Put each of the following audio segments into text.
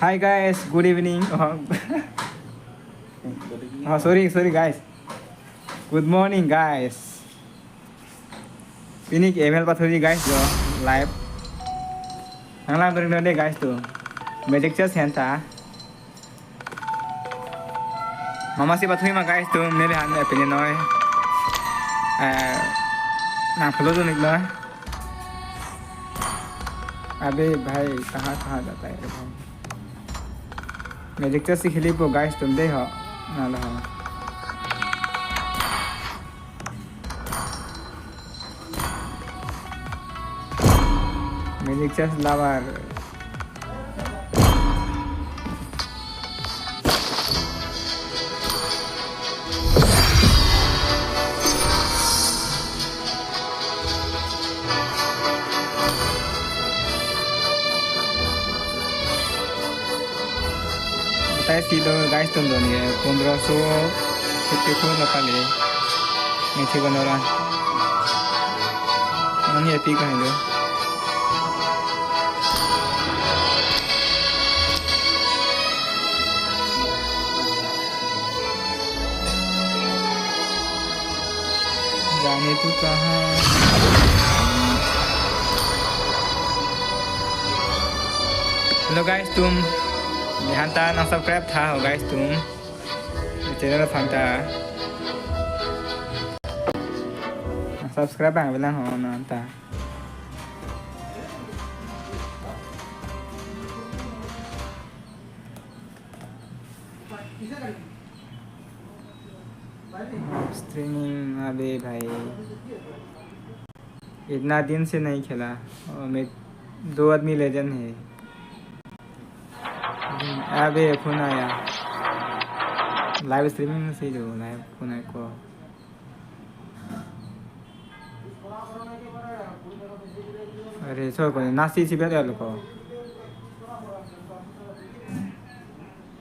Hi guys, good evening. Oh, sorry guys. Good morning guys. Ini email pathori guys jo live. Nanglang bering deh guys tuh. Magic chess henta. Mama si pathori mah guys tuh मेरे हाथ में अपने नॉय. ना फलो तो निकला. अबे भाई कहाँ जाता है भाई. मैजिक चेस खेली पो गाइस तुम दे हो ना लो magic chess lover Silo guys tuh nih 1550 kali ini sih beneran ini epic kan itu जाने तू कहाँ Hello guys तुम ध्यान ता ना सब्सक्राइब था हो गाइस तुम चैनल फंटा सब्सक्राइब बांग बिlang हो ना ता स्ट्रीमिंग अबे भाई इतना दिन से नहीं खेला और मैं 2 आदमी लेजेंड है अबे फोन आया लाइव स्ट्रीमिंग से जो लाइव फोन आया को अरे सो को नासी सी बेले लोको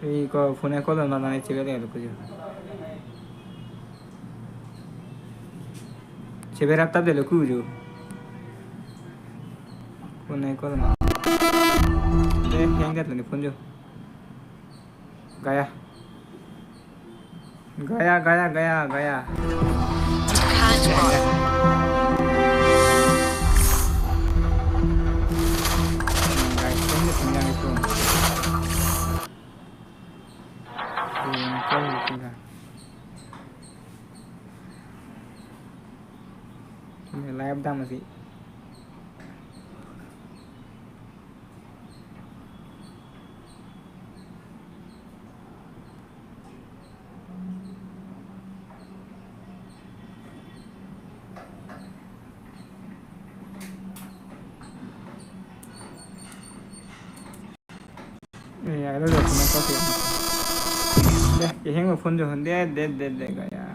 이거 फोन को लो ना नहीं बेले लोको जो 집에รับตับเดलोको जो फोन को ना दे हैंग कर ले फोन जो गया live dah masih ya lo punya kopi deh yang mau phone jo deh gaya